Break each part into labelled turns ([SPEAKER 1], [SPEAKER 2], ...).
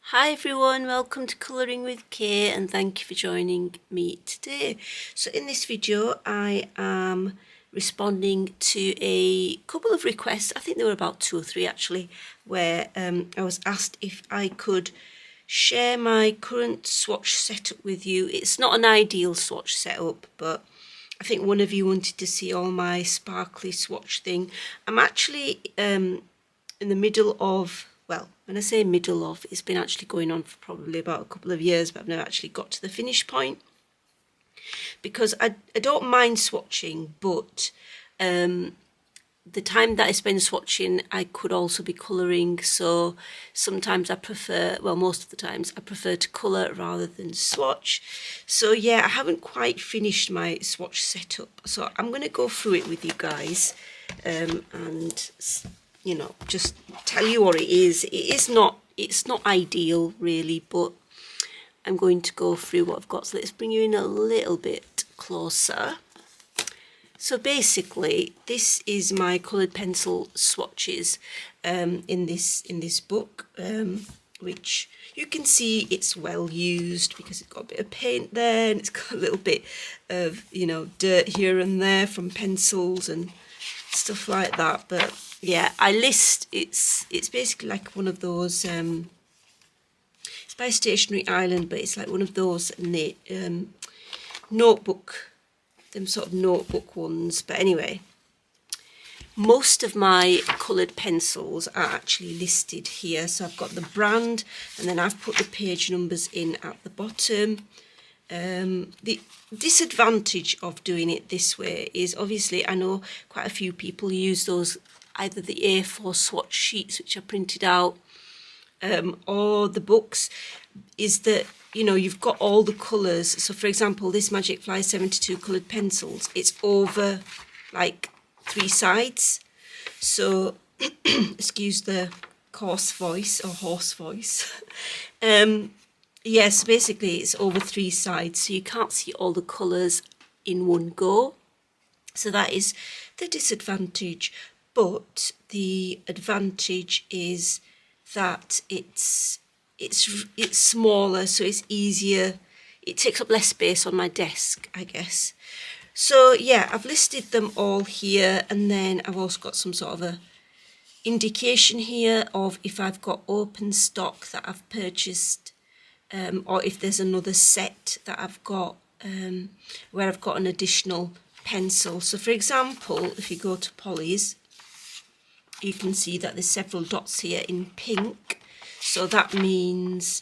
[SPEAKER 1] Hi everyone, welcome to Colouring with Kay and thank you for joining me today. So in this video I am responding to a couple of requests, I think there were about 2 or 3 actually, where I was asked if I could share my current swatch setup with you. It's not an ideal swatch setup, but I think one of you wanted to see all my sparkly swatch thing. I'm actually in the middle of, well, when I say middle of, it's been actually going on for probably about a couple of years, but I've never actually got to the finish point because I don't mind swatching, but the time that I spend swatching, I could also be colouring. So sometimes I prefer, well, most of the times I prefer to colour rather than swatch. So yeah, I haven't quite finished my swatch setup. So I'm going to go through it with you guys and, you know, just tell you what it is. It's not ideal really, but I'm going to go through what I've got. So let's bring you in a little bit closer. So basically, this is my coloured pencil swatches in this book, which you can see it's well used because it's got a bit of paint there and it's got a little bit of, you know, dirt here and there from pencils and stuff like that. But yeah, I list, it's basically like one of those, it's by Stationery Island, but it's like one of those notebook, them sort of notebook ones. But anyway, most of my coloured pencils are actually listed here. So I've got the brand and then I've put the page numbers in at the bottom. The disadvantage of doing it this way is obviously I know quite a few people use those, either the A4 swatch sheets which are printed out or the books, is that, you know, you've got all the colours. So for example, this Magic Fly 72 coloured pencils, it's over like 3 sides. So excuse the coarse voice or hoarse voice. Yes, basically it's over 3 sides, so you can't see all the colours in one go. So that is the disadvantage, but the advantage is that it's smaller, so it's easier. It takes up less space on my desk, I guess. So yeah, I've listed them all here, and then I've also got some sort of a indication here of if I've got open stock that I've purchased, or if there's another set that I've got where I've got an additional pencil. So for example, if you go to Polly's, you can see that there's several dots here in pink. So that means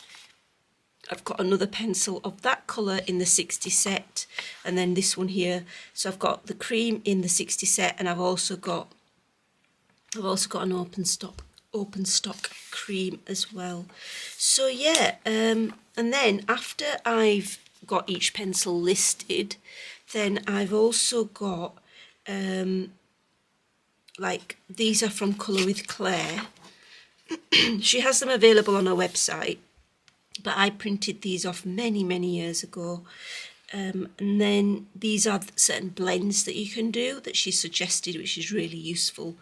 [SPEAKER 1] I've got another pencil of that colour in the 60 set, and then this one here. So I've got the cream in the 60 set, and I've also got an open stock cream as well. So yeah, and then after I've got each pencil listed, then I've also got like, these are from Colour with Claire. She has them available on her website, but I printed these off many years ago. And then these are certain blends that you can do that she suggested, which is really useful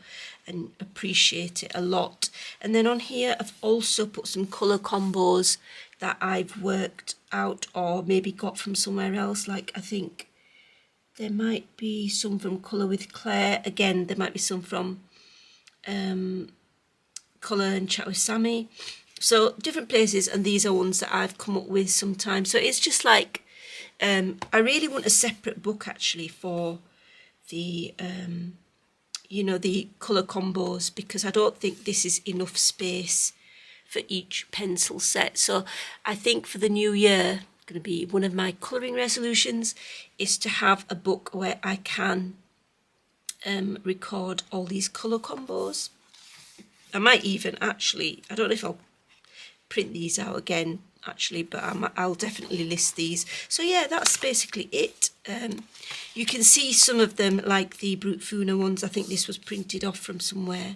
[SPEAKER 1] and appreciate it a lot. And then on here I've also put some colour combos that I've worked out or maybe got from somewhere else. Like, I think there might be some from Colour with Claire. Again, there might be some from Colour and Chat with Sammy. So different places, and these are ones that I've come up with sometimes. So it's just like, I really want a separate book actually for the, you know, the colour combos, because I don't think this is enough space for each pencil set. So I think for the new year, going to be one of my colouring resolutions is to have a book where I can record all these colour combos. I might even actually, I don't know if I'll print these out again actually, but I'll definitely list these. So yeah, that's basically it. You can see some of them, like the Brute Funa ones. I think this was printed off from somewhere.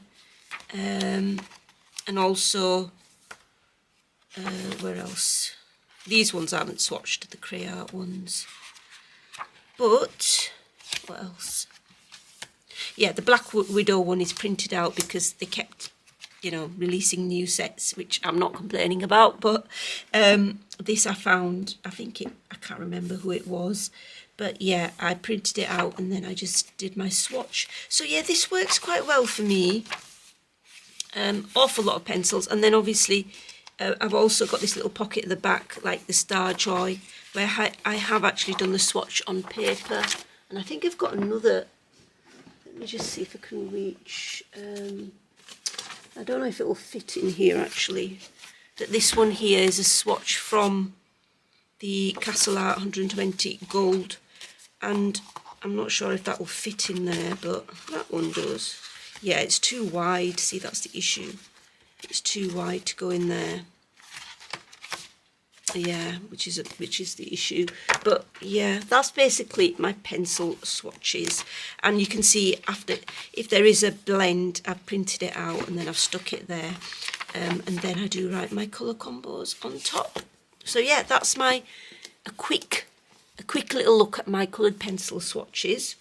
[SPEAKER 1] And also, where else? These ones I haven't swatched, the Cray Art ones. But, what else? Yeah, the Black Widow one is printed out because they kept you know, releasing new sets, which I'm not complaining about, but this I found, I can't remember who it was, but yeah, I printed it out and then I just did my swatch. So yeah, this works quite well for me. Awful lot of pencils, and then obviously I've also got this little pocket at the back, like the Star Joy, where I have actually done the swatch on paper, and I think I've got another. Let me just see if I can reach. I don't know if it will fit in here actually, but this one here is a swatch from the Castle Art 120 Gold, and I'm not sure if that will fit in there, but that one does. Yeah, it's too wide. See, that's the issue. It's too wide to go in there. Yeah, which is the issue. But yeah, that's basically my pencil swatches. And you can see after, if there is a blend, I've printed it out and then I've stuck it there. And then I do write my colour combos on top. So yeah, that's a quick little look at my coloured pencil swatches.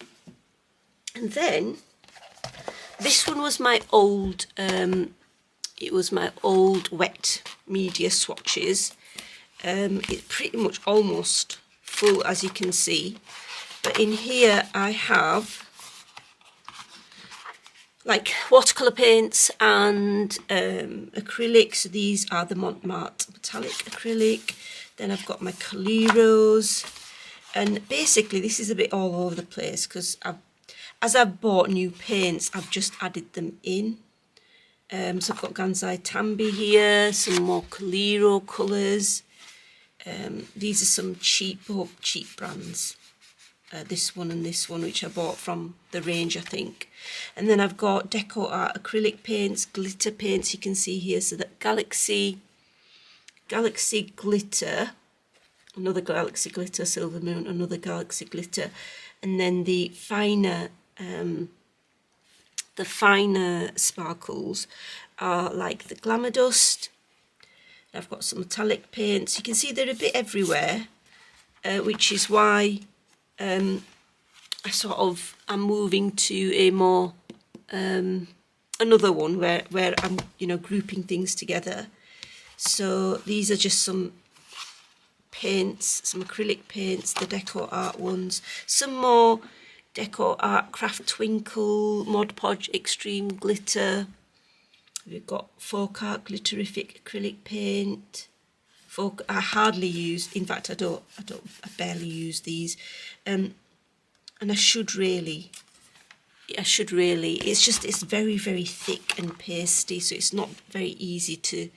[SPEAKER 1] And then this one was my old, it was my old wet media swatches. It's pretty much almost full, as you can see. But in here I have like watercolor paints and acrylics. So these are the Montmartre metallic acrylic. Then I've got my Caleros. And basically this is a bit all over the place because as I've bought new paints, I've just added them in. So I've got Gansai Tambi here, some more Calero colours. These are some cheap brands. This one and this one, which I bought from the range, I think. And then I've got Deco Art acrylic paints, glitter paints, you can see here. So that Galaxy Glitter, another Galaxy Glitter, Silver Moon, another Galaxy Glitter. And then the finer sparkles are like the Glamour Dust. I've got some metallic paints. You can see they're a bit everywhere, which is why I'm moving to a more another one where I'm grouping things together. So these are just some paints, some acrylic paints, the Deco Art ones, some more Deco Art Craft Twinkle, Mod Podge Extreme Glitter. We've got Folk Art Glitterific acrylic paint. I hardly use, in fact I barely use these. And I should really, it's very, very thick and pasty, so it's not very easy to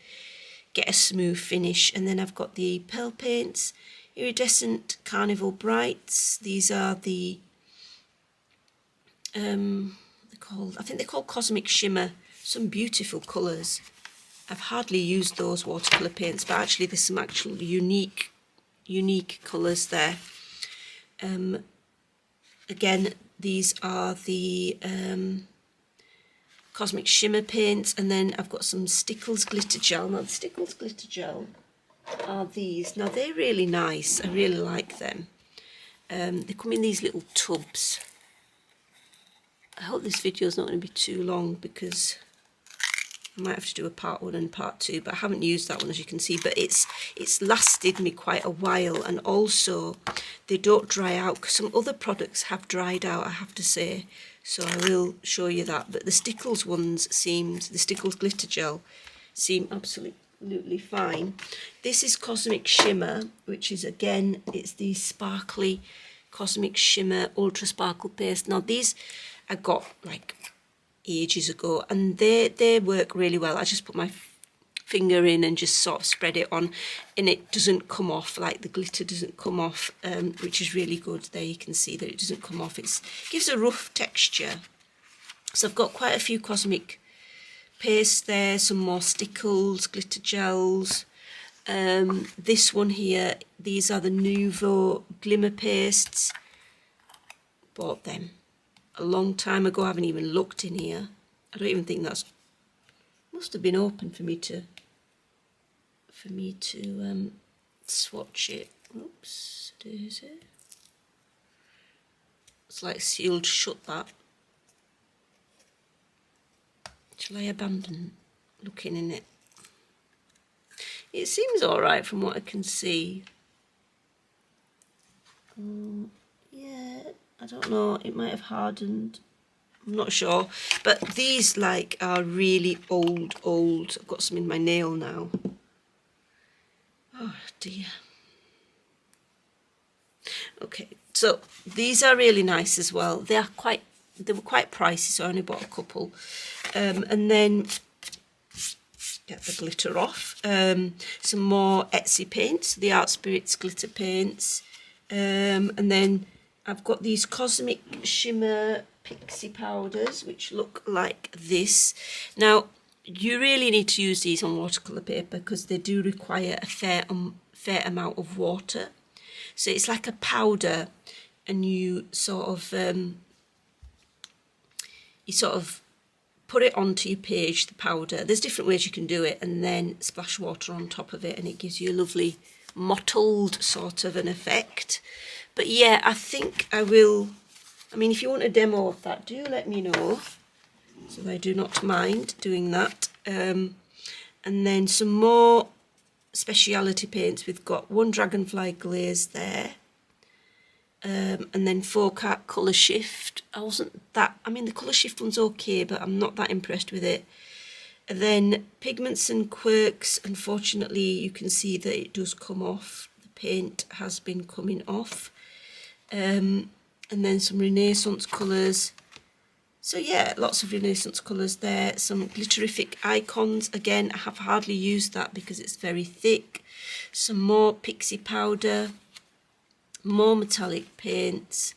[SPEAKER 1] get a smooth finish. And then I've got the Pearl Paints, Iridescent Carnival Brights. These are the, I think they're called Cosmic Shimmer. Some beautiful colours. I've hardly used those watercolour paints, but actually there's some actual unique colours there. Again, these are the Cosmic Shimmer paints, and then I've got some Stickles Glitter Gel. Now the Stickles Glitter Gel are these. Now they're really nice. I really like them. They come in these little tubs. I hope this video is not going to be too long because I might have to do a part 1 and part 2, but I haven't used that one, as you can see. But it's lasted me quite a while, and also they don't dry out, because some other products have dried out, I have to say. So I will show you that. But the Stickles ones the Stickles Glitter Gel seem absolutely fine. This is Cosmic Shimmer, which is, again, it's the sparkly Cosmic Shimmer Ultra Sparkle Paste. Now these I got like ages ago, and they work really well. I just put my finger in and just sort of spread it on, and it doesn't come off, like the glitter doesn't come off, which is really good. There you can see that it doesn't come off. It gives a rough texture. So I've got quite a few cosmic pastes there, some more Stickles glitter gels. This one here, these are the Nouveau Glimmer pastes. Bought them a long time ago. I haven't even looked in here. I don't even think that's, must have been open for me to swatch it. Oops, is it? It's like sealed shut, that. Shall I abandon? looking in it. It seems all right from what I can see. Yeah, I don't know, it might have hardened, I'm not sure, but these like are really old. I've got some in my nail now. Oh dear. Okay, so these are really nice as well. They were quite pricey, so I only bought a couple. And then get the glitter off. Some more Etsy paints, the Art Spirits glitter paints. And then I've got these Cosmic Shimmer Pixie powders, which look like this. Now, you really need to use these on watercolour paper because they do require a fair amount of water. So it's like a powder, and you sort of put it onto your page, the powder. There's different ways you can do it, and then splash water on top of it, and it gives you a lovely mottled sort of an effect. But yeah, I think I will, I mean, if you want a demo of that, do let me know. So I do not mind doing that. And then some more speciality paints. We've got one Dragonfly Glaze there. And then Folk Art Colour Shift. I mean, the Colour Shift one's okay, but I'm not that impressed with it. And then Pigments and Quirks, unfortunately, you can see that it does come off. The paint has been coming off. And then some Renaissance colours. So yeah, lots of Renaissance colours there. Some Glitterific Icons. Again, I have hardly used that because it's very thick. Some more Pixie powder. More metallic paints.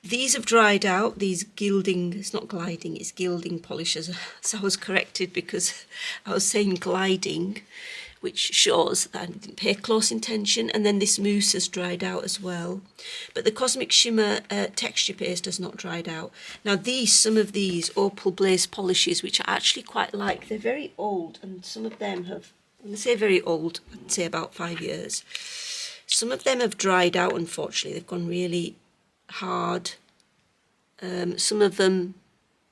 [SPEAKER 1] These have dried out, these gilding, it's not gliding, it's gilding polishes. So I was corrected because I was saying gliding, which shows that I didn't pay close attention. And then this mousse has dried out as well. But the Cosmic Shimmer texture paste has not dried out. Now some of these Opal Blaze polishes, which I actually quite like, they're very old, and some of them have, when I say very old, I'd say about 5 years. Some of them have dried out, unfortunately. They've gone really hard. Some of them,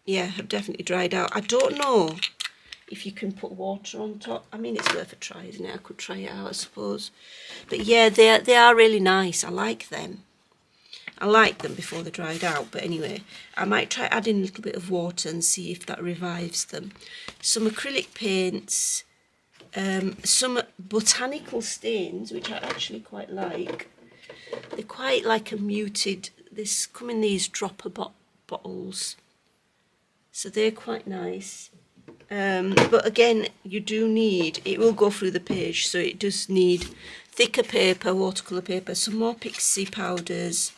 [SPEAKER 1] yeah, have definitely dried out. I don't know if you can put water on top. I mean, it's worth a try, isn't it? I could try it out, I suppose. But yeah, they are really nice. I like them. I liked them before they dried out. But anyway, I might try adding a little bit of water and see if that revives them. Some acrylic paints. Some botanical stains, which I actually quite like. They're quite like a muted, this come in these dropper bottles, so they're quite nice. But again, you do need, it will go through the page, so it does need thicker paper, watercolour paper. Some more Pixie powders,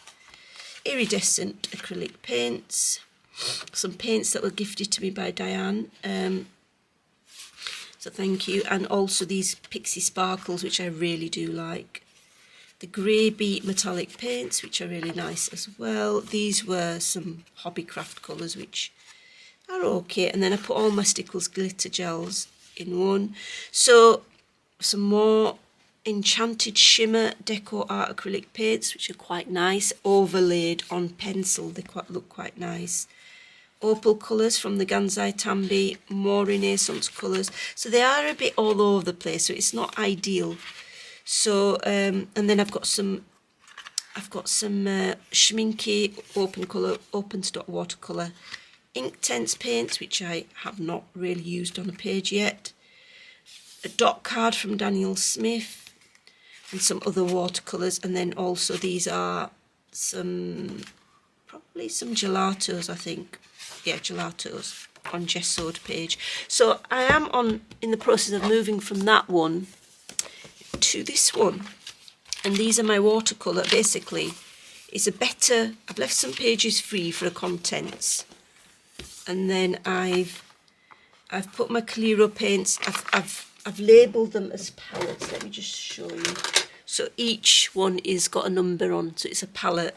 [SPEAKER 1] iridescent acrylic paints, some paints that were gifted to me by Diane. So thank you. And also these Pixie Sparkles, which I really do like. The Grey Beat metallic paints, which are really nice as well. These were some Hobbycraft colours, which are okay. And then I put all my Stickles glitter gels in one. So some more Enchanted Shimmer Deco Art acrylic paints, which are quite nice, overlaid on pencil. They look quite nice. Opal colours from the Gansai Tambi, more Renaissance colours. So they are a bit all over the place, so it's not ideal. So, and then I've got some Schminky open stock watercolour Inktense paints, which I have not really used on a page yet. A dot card from Daniel Smith, and some other watercolours. And then also these are probably some gelatos, I think. Yeah, gelatos on gessoed page. So I am in the process of moving from that one to this one, and these are my watercolour. Basically, it's I've left some pages free for the contents, and then I've put my Calero paints. I've labelled them as palettes. Let me just show you. So each one is got a number on, so it's a palette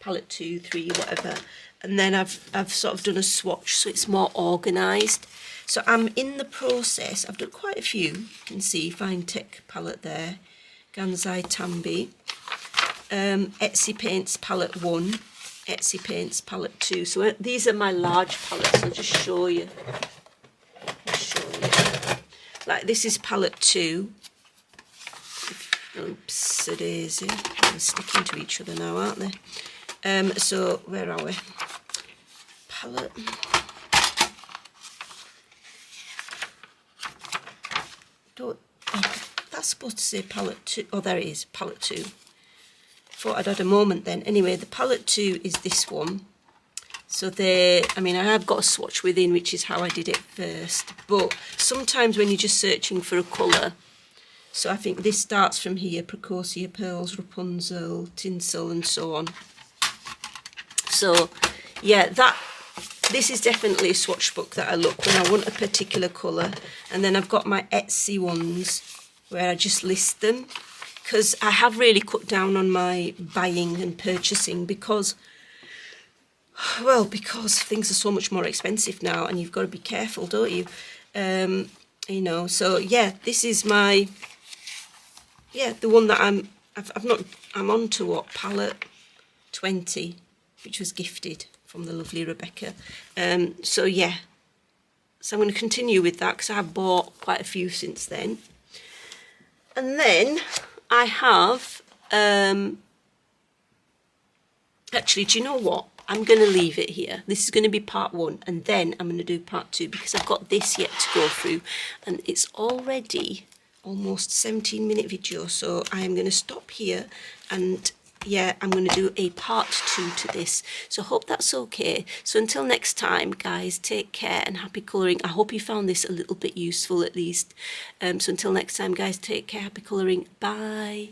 [SPEAKER 1] 2, 3, whatever. And then I've sort of done a swatch, so it's more organised. So I'm in the process, I've done quite a few. You can see Fine Tech palette there, Gansai Tambi, Etsy Paints palette 1, Etsy Paints palette 2. So these are my large palettes. I'll just show you. like this is palette 2. Oops, a daisy. They're sticking to each other now, aren't they? So where are we? Palette. Don't. Oh, that's supposed to say palette 2. Oh, there it is. Palette 2. Thought I'd had a moment then. Anyway, the palette 2 is this one. So I mean, I have got a swatch within, which is how I did it first. But sometimes when you're just searching for a colour, so I think this starts from here: Precocia, Pearls, Rapunzel, Tinsel, and so on. So, yeah, this is definitely a swatch book that I look when I want a particular colour. And then I've got my Etsy ones where I just list them, because I have really cut down on my buying and purchasing because things are so much more expensive now, and you've got to be careful, don't you? You know, so yeah, this is my... Yeah, the one that I'm on to what, palette 20, which was gifted from the lovely Rebecca. So yeah, so I'm going to continue with that because I have bought quite a few since then. And then I have, actually, do you know what? I'm going to leave it here. This is going to be part 1, and then I'm going to do part 2 because I've got this yet to go through, and it's already almost 17-minute video, so I am going to stop here, and yeah, I'm going to do a part 2 to this. So I hope that's okay. So until next time, guys, take care and happy colouring. I hope you found this a little bit useful at least. So until next time, guys, take care, happy colouring. Bye.